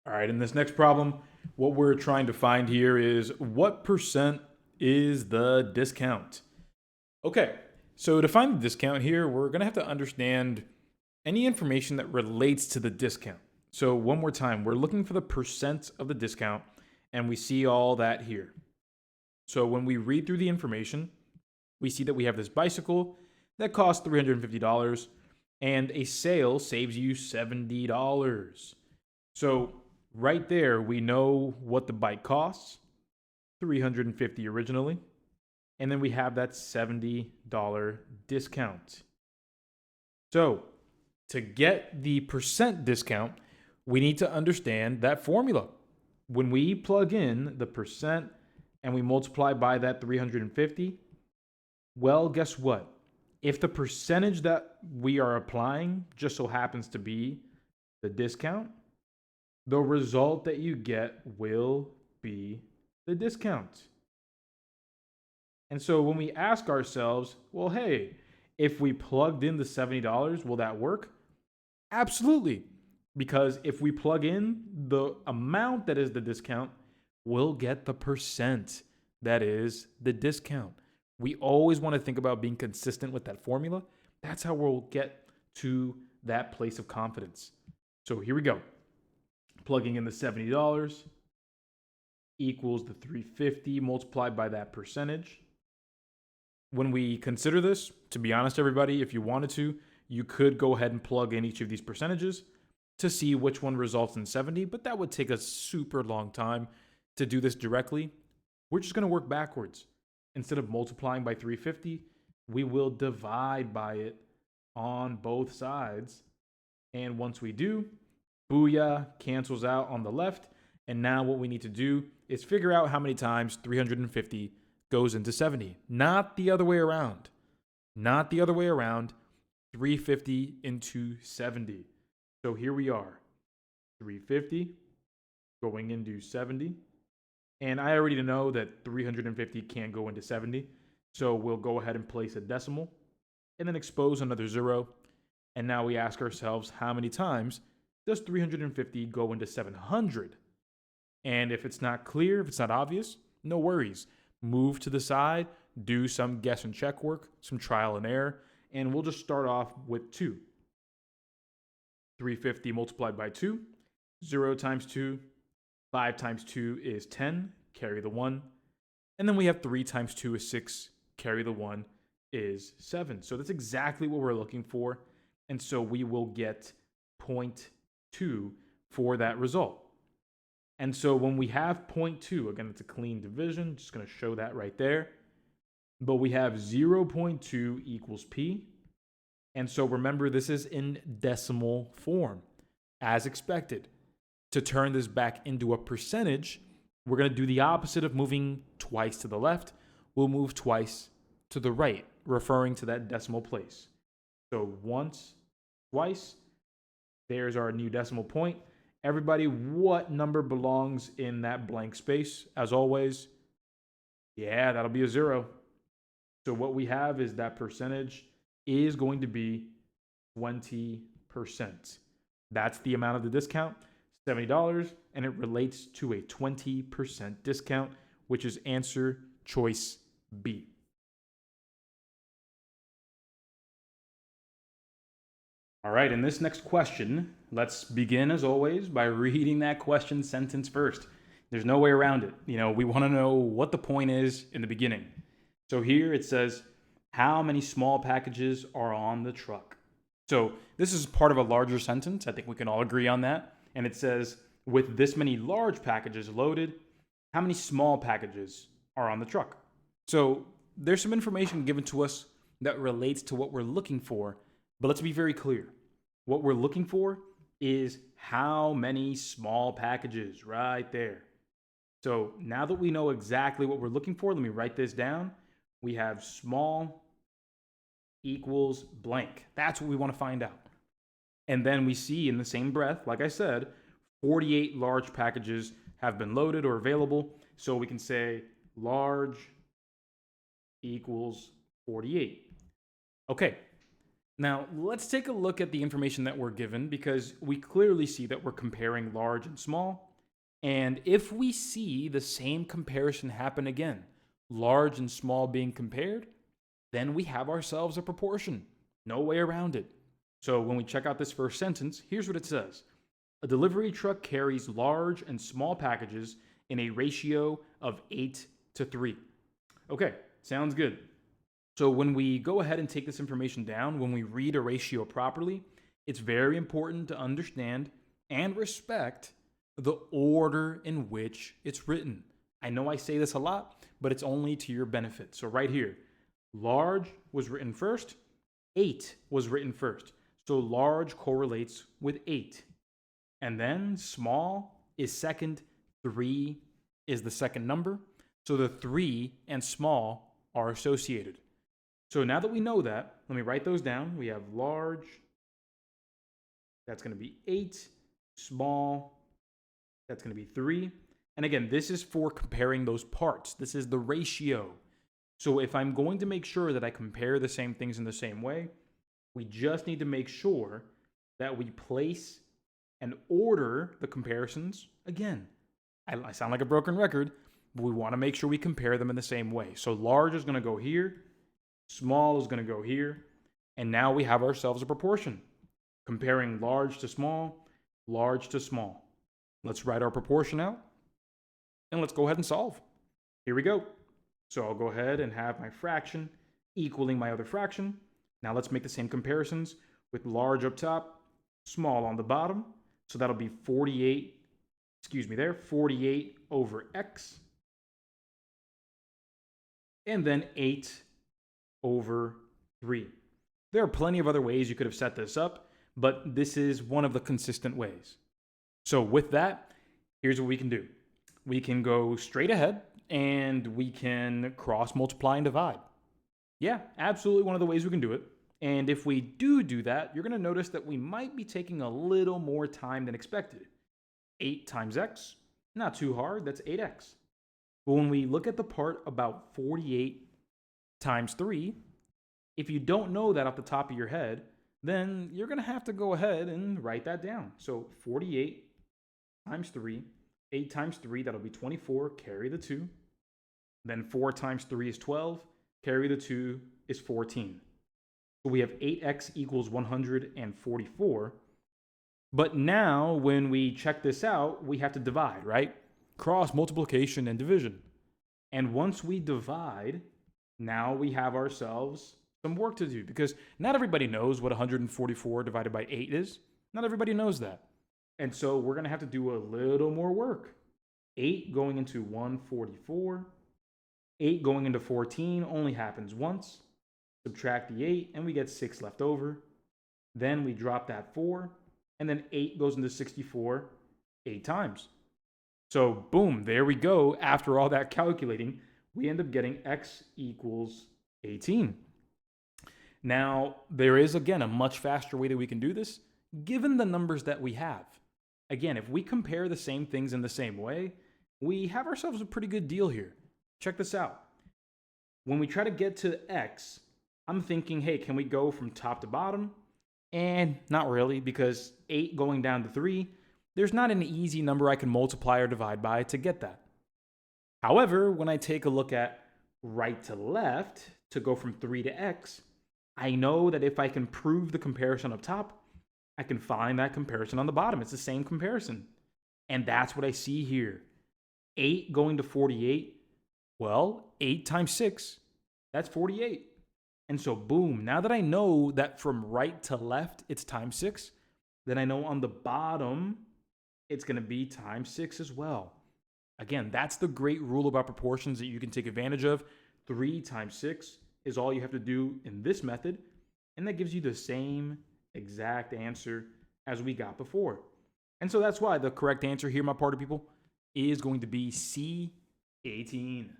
All right, in this next problem, what we're trying to find here is what percent is the discount? Okay, so to find the discount here, we're going to have to understand any information that relates to the discount. So one more time, we're looking for the percent of the discount, and we see all that here. So when we read through the information, we see that we have this bicycle that costs $350 and a sale saves you $70. So right there, we know what the bike costs, $350 originally, and then we have that $70 discount. So to get the percent discount, we need to understand that formula. When we plug in the percent and we multiply by that 350, well, guess what? If the percentage that we are applying just so happens to be the discount, the result that you get will be the discount. And so when we ask ourselves, well, hey, if we plugged in the $70, will that work? Absolutely. Because if we plug in the amount that is the discount, we'll get the percent that is the discount. We always want to think about being consistent with that formula. That's how we'll get to that place of confidence. So here we go. Plugging in the $70 equals the 350 multiplied by that percentage. When we consider this, to be honest, everybody, if you wanted to, you could go ahead and plug in each of these percentages to see which one results in 70, but that would take a super long time to do this directly. We're just going to work backwards. Instead of multiplying by 350, we will divide by it on both sides. And once we do, booyah, cancels out on the left. And now what we need to do is figure out how many times 350 goes into 70. Not the other way around. Not the other way around. 350 into 70. So here we are. 350 going into 70. And I already know that 350 can't go into 70. So we'll go ahead and place a decimal and then expose another zero. And now we ask ourselves, how many times does 350 go into 700? And if it's not clear, if it's not obvious, no worries. Move to the side, do some guess and check work, some trial and error, and we'll just start off with 2. 350 multiplied by 2, 0 times 2, 5 times 2 is 10, carry the 1. And then we have 3 times 2 is 6, carry the 1 is 7. So that's exactly what we're looking for. And so we will get 0.2 for that result. And so when we have 0.2, again, it's a clean division, just going to show that right there. But we have 0.2 equals P. And so remember, this is in decimal form, as expected. To turn this back into a percentage, we're going to do the opposite of moving twice to the left. We'll move twice to the right, referring to that decimal place. So once, twice, there's our new decimal point. Everybody, what number belongs in that blank space? As always, yeah, that'll be a 0. So what we have is that percentage is going to be 20%. That's the amount of the discount, $70, and it relates to a 20% discount, which is answer choice B. All right, in this next question, let's begin as always by reading that question sentence first. There's no way around it. We want to know what the point is in the beginning. So here it says, how many small packages are on the truck? So this is part of a larger sentence. I think we can all agree on that. And it says, with this many large packages loaded, how many small packages are on the truck? So there's some information given to us that relates to what we're looking for. But let's be very clear. What we're looking for is how many small packages right there. So now that we know exactly what we're looking for, let me write this down. We have small equals blank. That's what we want to find out. And then we see in the same breath, like I said, 48 large packages have been loaded or available. So we can say large equals 48. Okay. Now, let's take a look at the information that we're given because we clearly see that we're comparing large and small. And if we see the same comparison happen again, large and small being compared, then we have ourselves a proportion. No way around it. So when we check out this first sentence, here's what it says. A delivery truck carries large and small packages in a ratio of 8:3. Okay, sounds good. So when we go ahead and take this information down, when we read a ratio properly, it's very important to understand and respect the order in which it's written. I know I say this a lot, but it's only to your benefit. So right here, large was written first, 8 was written first. So large correlates with 8. And then small is second, 3 is the second number. So the 3 and small are associated. So now that we know that, let me write those down. We have large, that's going to be 8, small, that's going to be 3. And again, this is for comparing those parts. This is the ratio. So if I'm going to make sure that I compare the same things in the same way, we just need to make sure that we place and order the comparisons. Again, I sound like a broken record, but we want to make sure we compare them in the same way. So large is going to go here, small is going to go here, and now we have ourselves a proportion. Comparing large to small, large to small. Let's write our proportion out, and let's go ahead and solve. Here we go. So I'll go ahead and have my fraction equaling my other fraction. Now let's make the same comparisons with large up top, small on the bottom. So that'll be 48 over x. And then 8 over 3. There are plenty of other ways you could have set this up, but this is one of the consistent ways. So with that, here's what we can do. We can go straight ahead and we can cross multiply and divide. Yeah, absolutely one of the ways we can do it. And if we do that, you're going to notice that we might be taking a little more time than expected. 8 times x, not too hard, that's 8x. But when we look at the part about 48 times 3, if you don't know that off the top of your head, then you're going to have to go ahead and write that down. So 48 times 3, 8 times 3, that'll be 24, carry the 2. Then 4 times 3 is 12, carry the 2 is 14. So we have 8x equals 144. But now when we check this out, we have to divide, right? Cross multiplication and division. And once we divide, now we have ourselves some work to do because not everybody knows what 144 divided by 8 is. Not everybody knows that. And so we're going to have to do a little more work. 8 going into 144. 8 going into 14 only happens once. Subtract the 8 and we get 6 left over. Then we drop that 4 and then 8 goes into 64 8 times. So boom, there we go. After all that calculating, we end up getting x equals 18. Now, there is again a much faster way that we can do this given the numbers that we have. Again, if we compare the same things in the same way, we have ourselves a pretty good deal here. Check this out. When we try to get to x, I'm thinking, hey, can we go from top to bottom? And not really, because 8 going down to 3, there's not an easy number I can multiply or divide by to get that. However, when I take a look at right to left to go from 3 to x, I know that if I can prove the comparison up top, I can find that comparison on the bottom. It's the same comparison. And that's what I see here. 8 going to 48, well, 8 times 6, that's 48. And so boom, now that I know that from right to left, it's times 6, then I know on the bottom, it's going to be times 6 as well. Again, that's the great rule about proportions that you can take advantage of. 3 times 6 is all you have to do in this method, and that gives you the same exact answer as we got before. And so that's why the correct answer here, my party people, is going to be C, 18.